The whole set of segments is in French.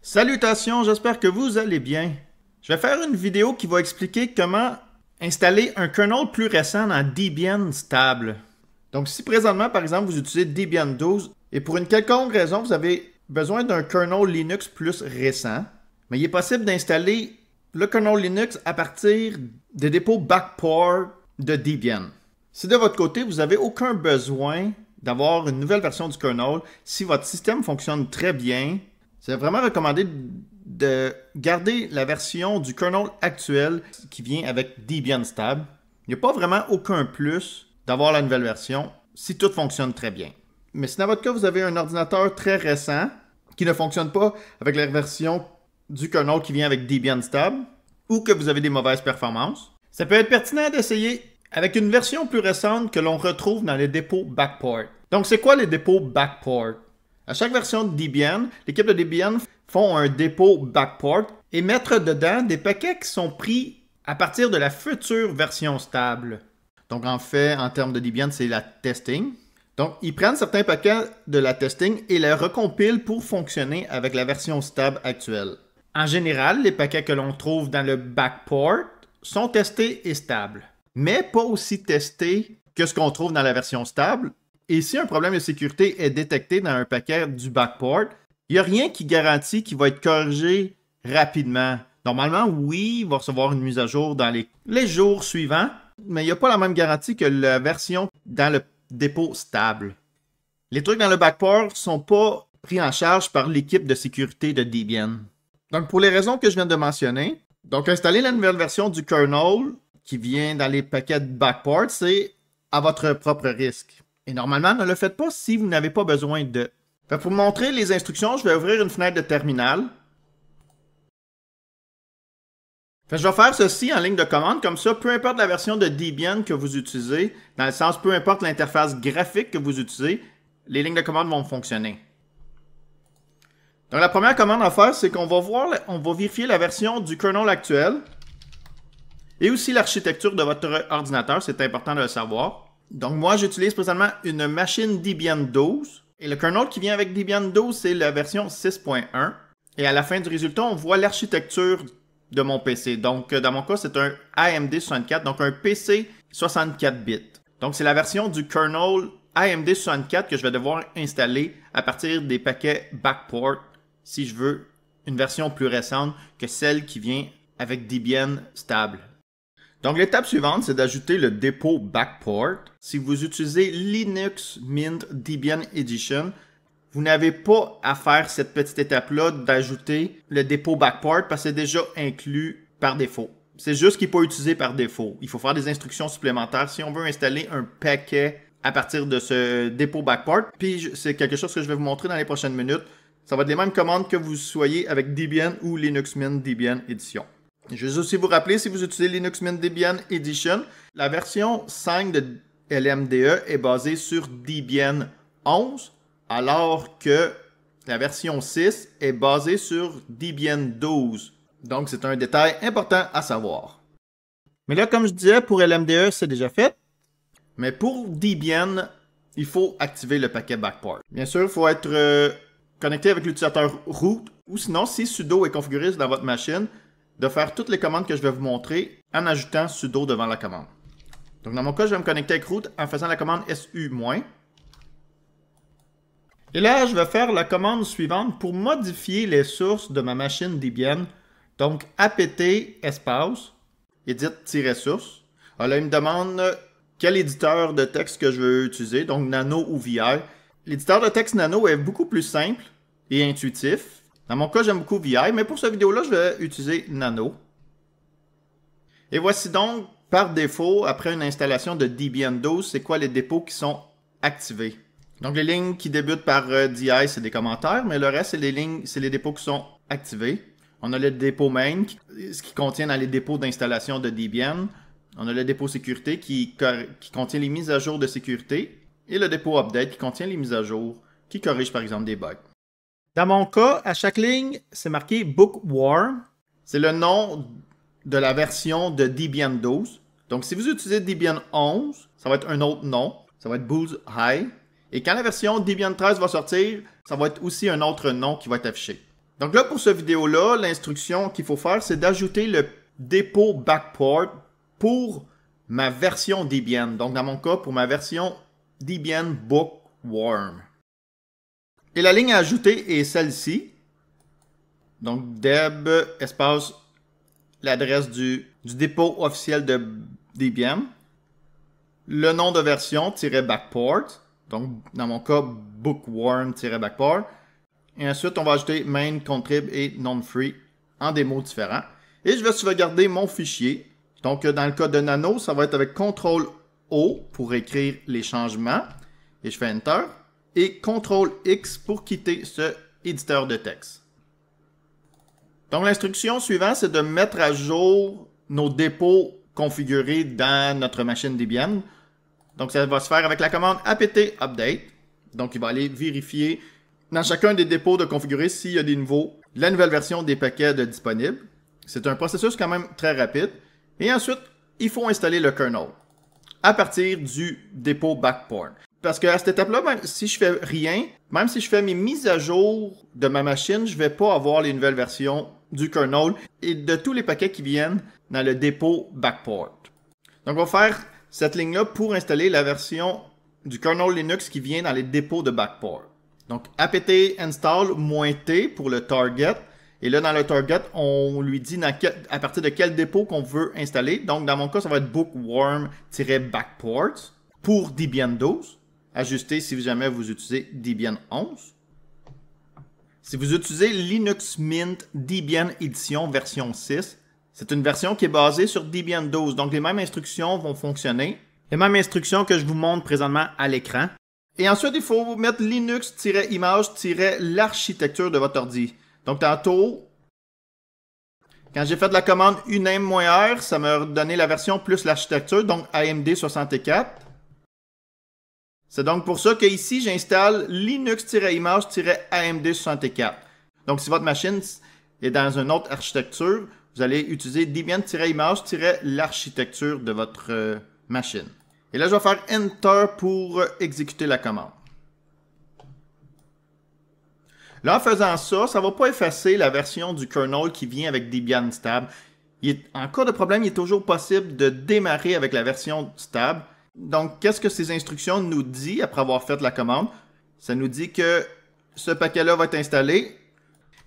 Salutations, j'espère que vous allez bien. Je vais faire une vidéo qui va expliquer comment installer un kernel plus récent dans Debian stable. Donc si présentement, par exemple, vous utilisez Debian 12 et pour une quelconque raison, vous avez besoin d'un kernel Linux plus récent, mais il est possible d'installer le kernel Linux à partir des dépôts backport de Debian. Si de votre côté, vous n'avez aucun besoin d'avoir une nouvelle version du kernel, si votre système fonctionne très bien, c'est vraiment recommandé de garder la version du kernel actuel qui vient avec Debian stable. Il n'y a pas vraiment aucun plus d'avoir la nouvelle version si tout fonctionne très bien. Mais si dans votre cas, vous avez un ordinateur très récent qui ne fonctionne pas avec la version du kernel qui vient avec Debian stable ou que vous avez des mauvaises performances, ça peut être pertinent d'essayer avec une version plus récente que l'on retrouve dans les dépôts backport. Donc, c'est quoi les dépôts backport? À chaque version de Debian, l'équipe de Debian font un dépôt backport et mettre dedans des paquets qui sont pris à partir de la future version stable. Donc en fait, en termes de Debian, c'est la testing. Donc ils prennent certains paquets de la testing et les recompilent pour fonctionner avec la version stable actuelle. En général, les paquets que l'on trouve dans le backport sont testés et stables, mais pas aussi testés que ce qu'on trouve dans la version stable. Et si un problème de sécurité est détecté dans un paquet du backport, il n'y a rien qui garantit qu'il va être corrigé rapidement. Normalement, oui, il va recevoir une mise à jour dans les jours suivants, mais il n'y a pas la même garantie que la version dans le dépôt stable. Les trucs dans le backport ne sont pas pris en charge par l'équipe de sécurité de Debian. Donc, pour les raisons que je viens de mentionner, donc installer la nouvelle version du kernel qui vient dans les paquets de backport, c'est à votre propre risque. Et normalement, ne le faites pas si vous n'avez pas besoin de. Pour vous montrer les instructions, je vais ouvrir une fenêtre de terminal. Je vais faire ceci en ligne de commande, comme ça, peu importe la version de Debian que vous utilisez, dans le sens peu importe l'interface graphique que vous utilisez, les lignes de commande vont fonctionner. Donc la première commande à faire, c'est qu'on va vérifier la version du kernel actuel et aussi l'architecture de votre ordinateur, c'est important de le savoir. Donc moi, j'utilise présentement une machine Debian 12. Et le kernel qui vient avec Debian 12, c'est la version 6.1. Et à la fin du résultat, on voit l'architecture de mon PC. Donc dans mon cas, c'est un AMD 64, donc un PC 64 bits. Donc c'est la version du kernel AMD 64 que je vais devoir installer à partir des paquets backport si je veux une version plus récente que celle qui vient avec Debian stable. Donc l'étape suivante, c'est d'ajouter le dépôt backport. Si vous utilisez Linux Mint Debian Edition, vous n'avez pas à faire cette petite étape-là d'ajouter le dépôt backport parce que c'est déjà inclus par défaut. C'est juste qu'il n'est pas utilisé par défaut. Il faut faire des instructions supplémentaires si on veut installer un paquet à partir de ce dépôt backport. Puis c'est quelque chose que je vais vous montrer dans les prochaines minutes. Ça va être les mêmes commandes que vous soyez avec Debian ou Linux Mint Debian Edition. Je vais aussi vous rappeler, si vous utilisez Linux Mint Debian Edition, la version 5 de LMDE est basée sur Debian 11, alors que la version 6 est basée sur Debian 12. Donc, c'est un détail important à savoir. Mais là, comme je disais, pour LMDE, c'est déjà fait. Mais pour Debian, il faut activer le paquet backport. Bien sûr, il faut être connecté avec l'utilisateur root, ou sinon, si sudo est configuré dans votre machine, de faire toutes les commandes que je vais vous montrer en ajoutant sudo devant la commande. Donc dans mon cas, je vais me connecter avec root en faisant la commande su-. Et là, je vais faire la commande suivante pour modifier les sources de ma machine Debian. Donc apt espace edit-source. Alors là, il me demande quel éditeur de texte que je veux utiliser, donc Nano ou VI. L'éditeur de texte Nano est beaucoup plus simple et intuitif. Dans mon cas, j'aime beaucoup VI, mais pour cette vidéo-là, je vais utiliser Nano. Et voici donc, par défaut, après une installation de Debian 12, c'est quoi les dépôts qui sont activés. Donc les lignes qui débutent par DI, c'est des commentaires, mais le reste, c'est les dépôts qui sont activés. On a le dépôt main, ce qui contient dans les dépôts d'installation de Debian. On a le dépôt sécurité qui contient les mises à jour de sécurité. Et le dépôt update qui contient les mises à jour, qui corrige par exemple des bugs. Dans mon cas, à chaque ligne, c'est marqué Bookworm. C'est le nom de la version de Debian 12. Donc, si vous utilisez Debian 11, ça va être un autre nom. Ça va être Bullseye. Et quand la version Debian 13 va sortir, ça va être aussi un autre nom qui va être affiché. Donc là, pour cette vidéo-là, l'instruction qu'il faut faire, c'est d'ajouter le dépôt backport pour ma version Debian. Donc dans mon cas, pour ma version Debian Bookworm. Et la ligne à ajouter est celle-ci. Donc deb espace l'adresse du dépôt officiel de Debian. Le nom de version-backport. Donc dans mon cas, bookworm-backport. Et ensuite, on va ajouter main, contrib et non-free en des mots différents. Et je vais sauvegarder mon fichier. Donc, dans le cas de Nano, ça va être avec CTRL-O pour écrire les changements. Et je fais Enter. Et CTRL-X pour quitter ce éditeur de texte. Donc, l'instruction suivante, c'est de mettre à jour nos dépôts configurés dans notre machine Debian. Donc, ça va se faire avec la commande apt update. Donc, il va aller vérifier dans chacun des dépôts de configurer s'il y a des nouveaux, la nouvelle version des paquets de disponibles. C'est un processus quand même très rapide. Et ensuite, il faut installer le kernel à partir du dépôt backport. Parce qu'à cette étape-là, même si je fais rien, même si je fais mes mises à jour de ma machine, je ne vais pas avoir les nouvelles versions du kernel et de tous les paquets qui viennent dans le dépôt backport. Donc, on va faire cette ligne-là pour installer la version du kernel Linux qui vient dans les dépôts de backport. Donc, apt install -t pour le target. Et là, dans le target, on lui dit à partir de quel dépôt qu'on veut installer. Donc, dans mon cas, ça va être bookworm-backport pour Debian 12. Ajustez si jamais vous utilisez Debian 11. Si vous utilisez Linux Mint Debian Edition version 6, c'est une version qui est basée sur Debian 12. Donc, les mêmes instructions vont fonctionner. Les mêmes instructions que je vous montre présentement à l'écran. Et ensuite, il faut mettre linux-image-l'architecture de votre ordi. Donc, tantôt, quand j'ai fait la commande uname-r, ça m'a donné la version plus l'architecture, donc AMD 64. C'est donc pour ça qu'ici, j'installe linux-image-AMD 64. Donc, si votre machine est dans une autre architecture, vous allez utiliser debian-image-l'architecture de votre machine. Et là, je vais faire Enter pour exécuter la commande. Là, en faisant ça, ça ne va pas effacer la version du kernel qui vient avec Debian stable. En cas de problème, il est toujours possible de démarrer avec la version stable. Donc, qu'est-ce que ces instructions nous disent après avoir fait la commande? Ça nous dit que ce paquet-là va être installé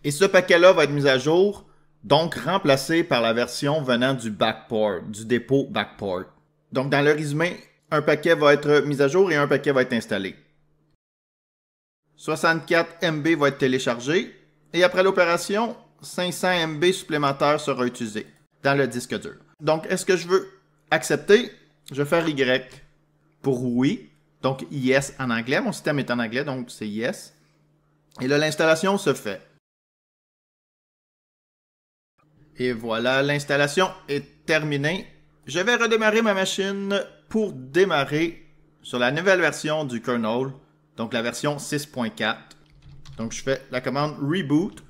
et ce paquet-là va être mis à jour, donc remplacé par la version venant du backport, du dépôt backport. Donc, dans le résumé, un paquet va être mis à jour et un paquet va être installé. 64 MB va être téléchargé et après l'opération, 500 MB supplémentaires sera utilisé dans le disque dur. Donc, est-ce que je veux accepter? Je vais faire Y pour oui. Donc, yes en anglais. Mon système est en anglais, donc c'est yes. Et là, l'installation se fait. Et voilà, l'installation est terminée. Je vais redémarrer ma machine pour démarrer sur la nouvelle version du kernel, donc la version 6.4. Donc je fais la commande reboot.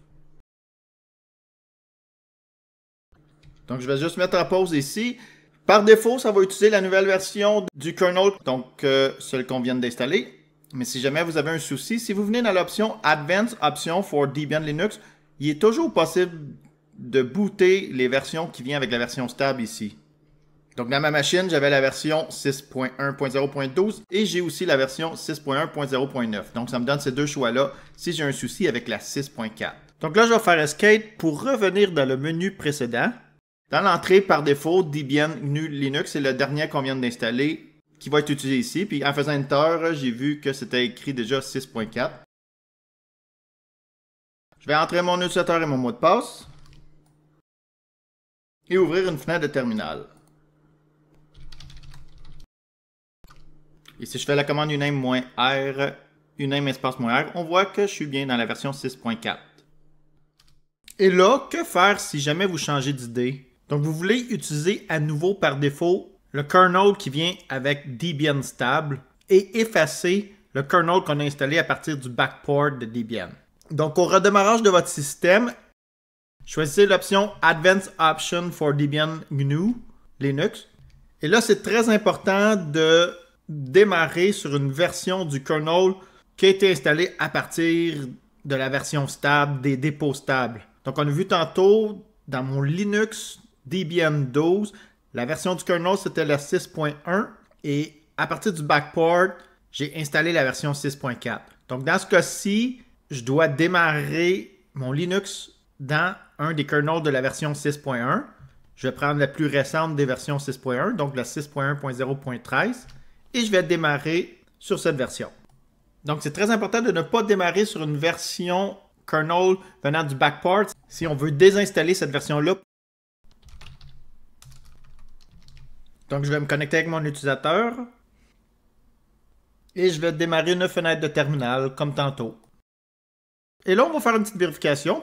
Donc je vais juste mettre en pause ici. Par défaut, ça va utiliser la nouvelle version du kernel, donc celle qu'on vient d'installer. Mais si jamais vous avez un souci, si vous venez dans l'option Advanced Option for Debian Linux, il est toujours possible de booter les versions qui viennent avec la version stable ici. Donc, dans ma machine, j'avais la version 6.1.0.12 et j'ai aussi la version 6.1.0.9. Donc, ça me donne ces deux choix-là si j'ai un souci avec la 6.4. Donc là, je vais faire Escape pour revenir dans le menu précédent. Dans l'entrée, par défaut, Debian GNU Linux, c'est le dernier qu'on vient d'installer qui va être utilisé ici. Puis, en faisant Enter, j'ai vu que c'était écrit déjà 6.4. Je vais entrer mon utilisateur et mon mot de passe et ouvrir une fenêtre de terminal. Et si je fais la commande uname-r, uname espace-r, on voit que je suis bien dans la version 6.4. Et là, que faire si jamais vous changez d'idée? Donc, vous voulez utiliser à nouveau par défaut le kernel qui vient avec Debian stable et effacer le kernel qu'on a installé à partir du backport de Debian. Donc, au redémarrage de votre système, choisissez l'option Advanced Option for Debian GNU Linux. Et là, c'est très important de démarrer sur une version du kernel qui a été installée à partir de la version stable, des dépôts stables. Donc, on a vu tantôt, dans mon Linux Debian 12, la version du kernel, c'était la 6.1. Et à partir du backport, j'ai installé la version 6.4. Donc, dans ce cas-ci, je dois démarrer mon Linux dans un des kernels de la version 6.1. Je vais prendre la plus récente des versions 6.1, donc la 6.1.0.13, et je vais démarrer sur cette version. Donc, c'est très important de ne pas démarrer sur une version kernel venant du backport si on veut désinstaller cette version-là. Donc, je vais me connecter avec mon utilisateur et je vais démarrer une fenêtre de terminal comme tantôt. Et là, on va faire une petite vérification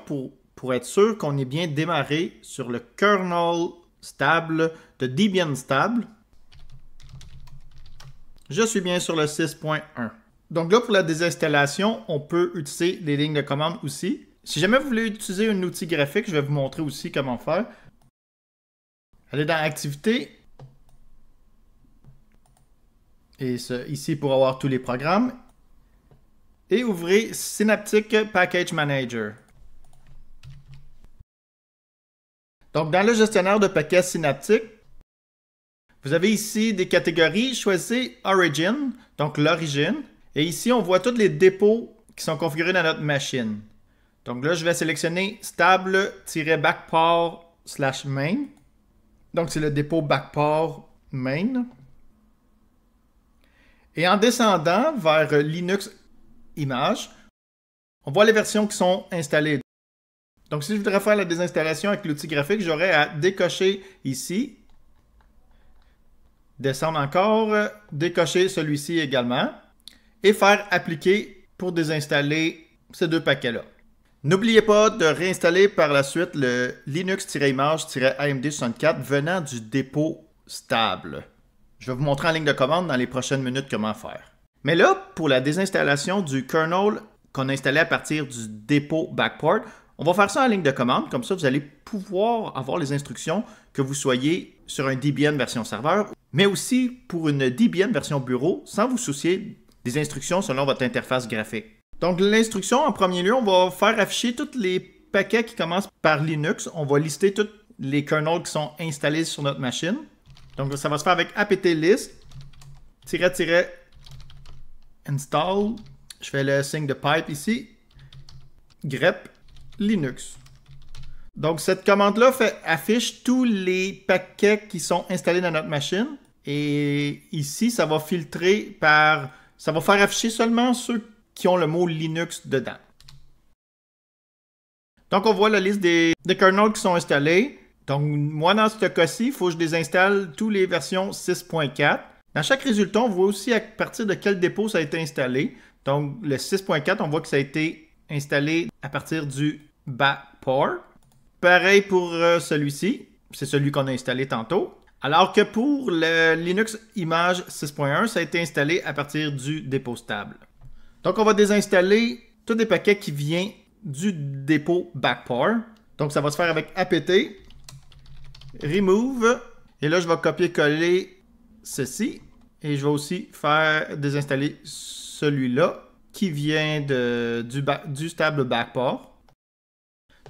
pour être sûr qu'on est bien démarré sur le kernel stable de Debian stable. Je suis bien sur le 6.1. Donc là, pour la désinstallation, on peut utiliser les lignes de commande aussi. Si jamais vous voulez utiliser un outil graphique, je vais vous montrer aussi comment faire. Allez dans Activités. Et ici pour avoir tous les programmes. Et ouvrez Synaptic Package Manager. Donc, dans le gestionnaire de paquets Synaptic, vous avez ici des catégories. Choisissez Origin, donc l'origine. Et ici, on voit tous les dépôts qui sont configurés dans notre machine. Donc là, je vais sélectionner stable-backport/main. Donc, c'est le dépôt backport main. Et en descendant vers Linux Images, on voit les versions qui sont installées. Donc, si je voudrais faire la désinstallation avec l'outil graphique, j'aurais à décocher ici, descendre encore, décocher celui-ci également, et faire appliquer pour désinstaller ces deux paquets-là. N'oubliez pas de réinstaller par la suite le Linux-image-AMD64 venant du dépôt stable. Je vais vous montrer en ligne de commande dans les prochaines minutes comment faire. Mais là, pour la désinstallation du kernel qu'on a installé à partir du dépôt backport, on va faire ça en ligne de commande. Comme ça, vous allez pouvoir avoir les instructions que vous soyez sur un Debian version serveur, mais aussi pour une Debian version bureau, sans vous soucier des instructions selon votre interface graphique. Donc, l'instruction, en premier lieu, on va faire afficher tous les paquets qui commencent par Linux. On va lister tous les kernels qui sont installés sur notre machine. Donc, ça va se faire avec apt-list, --install. Je fais le signe de pipe ici. grep Linux. Donc, cette commande-là affiche tous les paquets qui sont installés dans notre machine. Et ici, ça va filtrer par... Ça va faire afficher seulement ceux qui ont le mot Linux dedans. Donc, on voit la liste des kernels qui sont installés. Donc, moi, dans ce cas-ci, il faut que je désinstalle toutes les versions 6.4. Dans chaque résultat, on voit aussi à partir de quel dépôt ça a été installé. Donc, le 6.4, on voit que ça a été installé à partir du backport. Pareil pour celui-ci. C'est celui qu'on a installé tantôt. Alors que pour le Linux Image 6.1, ça a été installé à partir du dépôt stable. Donc, on va désinstaller tous les paquets qui viennent du dépôt backport. Donc, ça va se faire avec apt, remove. Et là, je vais copier-coller ceci. Et je vais aussi faire désinstaller celui-là qui vient du stable backport.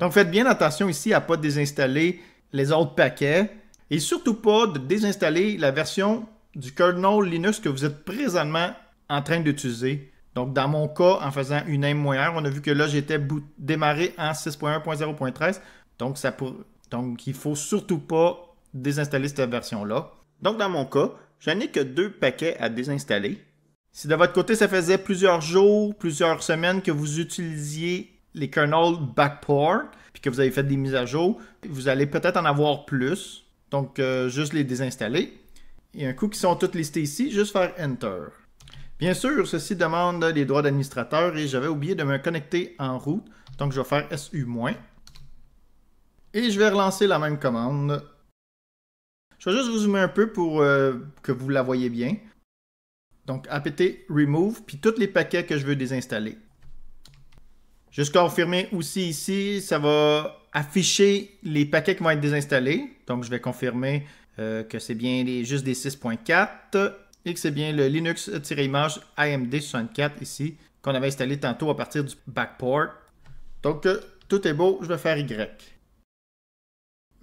Donc, faites bien attention ici à ne pas désinstaller les autres paquets. Et surtout pas de désinstaller la version du kernel Linux que vous êtes présentement en train d'utiliser. Donc, dans mon cas, en faisant une aim-R, on a vu que là, j'étais démarré en 6.1.0.13. Donc, il ne faut surtout pas désinstaller cette version-là. Donc, dans mon cas, je n'ai que 2 paquets à désinstaller. Si de votre côté, ça faisait plusieurs jours, plusieurs semaines que vous utilisiez les kernels backport, puis que vous avez fait des mises à jour, vous allez peut-être en avoir plus. Donc, juste les désinstaller. Et un coup qu'ils sont tous listés ici, juste faire Enter. Bien sûr, ceci demande les droits d'administrateur et j'avais oublié de me connecter en route. Donc, je vais faire SU-. Et je vais relancer la même commande. Je vais juste vous zoomer un peu pour que vous la voyez bien. Donc, apt remove, puis tous les paquets que je veux désinstaller. Juste confirmer aussi ici, ça va afficher les paquets qui vont être désinstallés. Donc, je vais confirmer que c'est bien juste des 6.4 et que c'est bien le Linux-image AMD64 ici qu'on avait installé tantôt à partir du backport. Donc, tout est beau, je vais faire Y.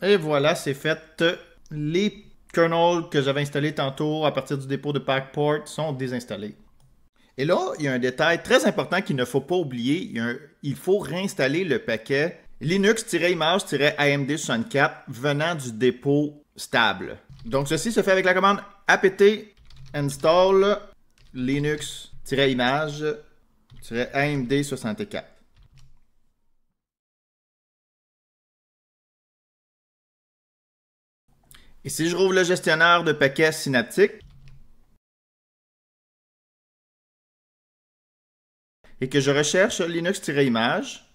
Et voilà, c'est fait. Les kernels que j'avais installés tantôt à partir du dépôt de Backport sont désinstallés. Et là, il y a un détail très important qu'il ne faut pas oublier. Il faut réinstaller le paquet Linux-image-AMD64 venant du dépôt stable. Donc, ceci se fait avec la commande apt install linux-image-AMD64. Et si je rouvre le gestionnaire de paquets synaptique et que je recherche Linux-image,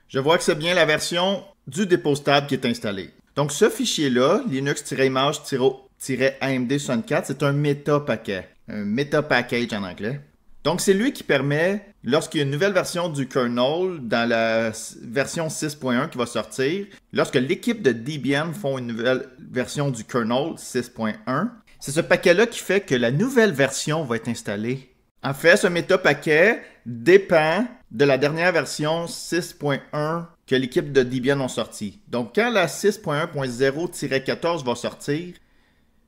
je vois que c'est bien la version du dépôt stable qui est installée. Donc ce fichier-là, Linux-image-AMD64, c'est un méta-paquet, un méta-package en anglais. Donc c'est lui qui permet, lorsqu'il y a une nouvelle version du kernel dans la version 6.1 qui va sortir, lorsque l'équipe de Debian font une nouvelle version du kernel 6.1, c'est ce paquet-là qui fait que la nouvelle version va être installée. En fait, ce méta-paquet dépend de la dernière version 6.1 que l'équipe de Debian ont sorti. Donc, quand la 6.1.0-14 va sortir,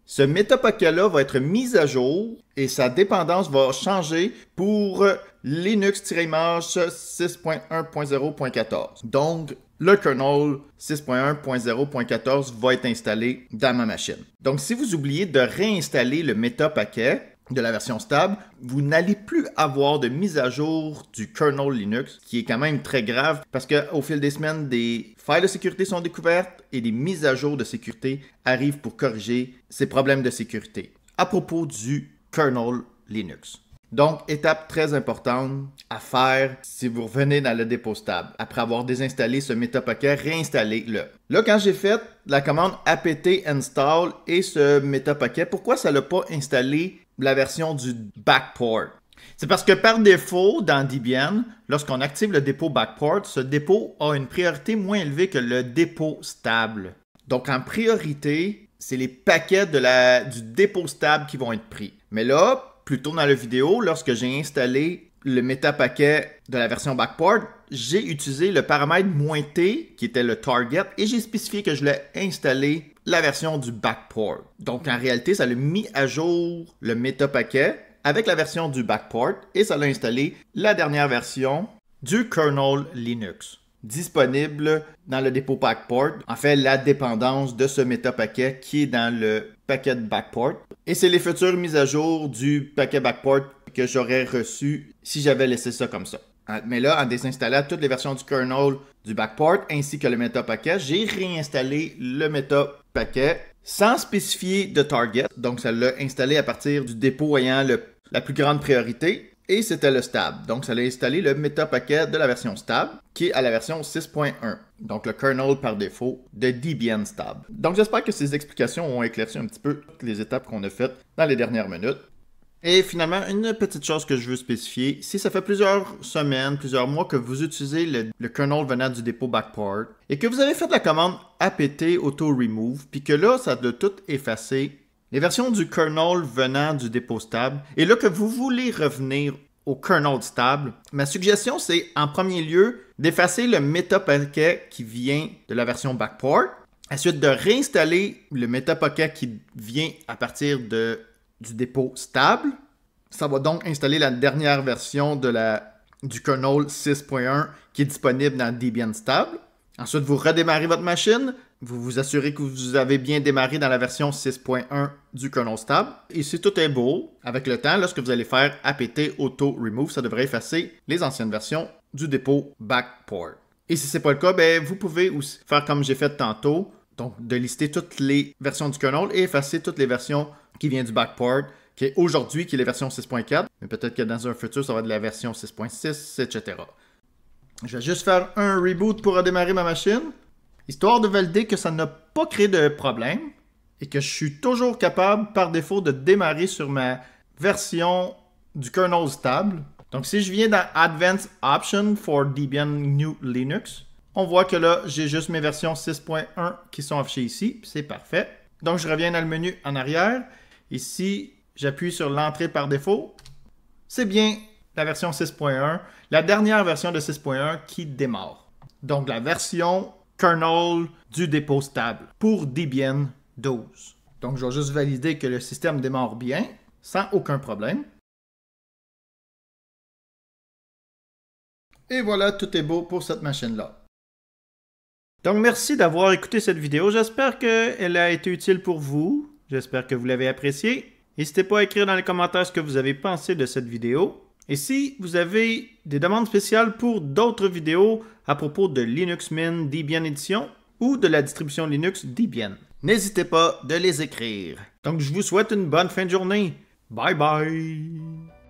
ce méta-paquet-là va être mis à jour et sa dépendance va changer pour Linux-image 6.1.0.14. Donc, le kernel 6.1.0.14 va être installé dans ma machine. Donc, si vous oubliez de réinstaller le méta-paquet de la version stable, vous n'allez plus avoir de mise à jour du kernel Linux, qui est quand même très grave parce qu'au fil des semaines, des failles de sécurité sont découvertes et des mises à jour de sécurité arrivent pour corriger ces problèmes de sécurité. À propos du kernel Linux. Donc, étape très importante à faire si vous revenez dans le dépôt stable. Après avoir désinstallé ce méta-paquet, réinstallez-le. Là, quand j'ai fait la commande apt install et ce méta-paquet, pourquoi ça l'a pas installé la version du backport? C'est parce que par défaut, dans Debian, lorsqu'on active le dépôt backport, ce dépôt a une priorité moins élevée que le dépôt stable. Donc, en priorité, c'est les paquets du dépôt stable qui vont être pris. Mais là, plus tôt dans la vidéo, lorsque j'ai installé le méta-paquet de la version backport, j'ai utilisé le paramètre "-t", qui était le target, et j'ai spécifié que je l'ai installé la version du backport. Donc, en réalité, ça l'a mis à jour le méta-paquet avec la version du backport et ça l'a installé la dernière version du kernel Linux, disponible dans le dépôt backport. En fait, la dépendance de ce méta-paquet qui est dans le paquet de backport. Et c'est les futures mises à jour du paquet backport que j'aurais reçu si j'avais laissé ça comme ça. Mais là, en désinstallant toutes les versions du kernel du backport ainsi que le méta-paquet, j'ai réinstallé le méta-paquet sans spécifier de target. Donc, ça l'a installé à partir du dépôt ayant la plus grande priorité. Et c'était le stable. Donc, ça l'a installé le méta-paquet de la version stable, qui est à la version 6.1. Donc, le kernel par défaut de Debian stable. Donc, j'espère que ces explications ont éclairci un petit peu toutes les étapes qu'on a faites dans les dernières minutes. Et finalement, une petite chose que je veux spécifier, si ça fait plusieurs semaines, plusieurs mois que vous utilisez le kernel venant du dépôt backport et que vous avez fait la commande apt auto remove, puis que là, ça doit tout effacer, les versions du kernel venant du dépôt stable, et là que vous voulez revenir au kernel stable, ma suggestion c'est en premier lieu d'effacer le méta-paquet qui vient de la version backport, ensuite de réinstaller le méta-paquet qui vient à partir du dépôt stable. Ça va donc installer la dernière version du kernel 6.1 qui est disponible dans Debian stable. Ensuite, vous redémarrez votre machine. Vous vous assurez que vous avez bien démarré dans la version 6.1 du kernel stable. Et si tout est beau, avec le temps, lorsque vous allez faire apt auto remove, ça devrait effacer les anciennes versions du dépôt backport. Et si ce n'est pas le cas, vous pouvez aussi faire comme j'ai fait tantôt, donc de lister toutes les versions du kernel et effacer toutes les versions qui viennent du backport, qui est aujourd'hui qui est la version 6.4, mais peut-être que dans un futur, ça va être la version 6.6, etc. Je vais juste faire un reboot pour redémarrer ma machine, histoire de valider que ça n'a pas créé de problème et que je suis toujours capable, par défaut, de démarrer sur ma version du kernel stable. Donc, si je viens dans Advanced Option for Debian New Linux, on voit que là, j'ai juste mes versions 6.1 qui sont affichées ici, c'est parfait. Donc, je reviens dans le menu en arrière. Ici, j'appuie sur l'entrée par défaut. C'est bien la version 6.1, la dernière version de 6.1 qui démarre. Donc, la version kernel du dépôt stable pour Debian 12. Donc, je vais juste valider que le système démarre bien, sans aucun problème. Et voilà, tout est beau pour cette machine-là. Donc, merci d'avoir écouté cette vidéo. J'espère qu'elle a été utile pour vous. J'espère que vous l'avez appréciée. N'hésitez pas à écrire dans les commentaires ce que vous avez pensé de cette vidéo. Et si vous avez des demandes spéciales pour d'autres vidéos à propos de Linux Mint Debian Edition ou de la distribution Linux Debian, n'hésitez pas de les écrire. Donc, je vous souhaite une bonne fin de journée. Bye bye!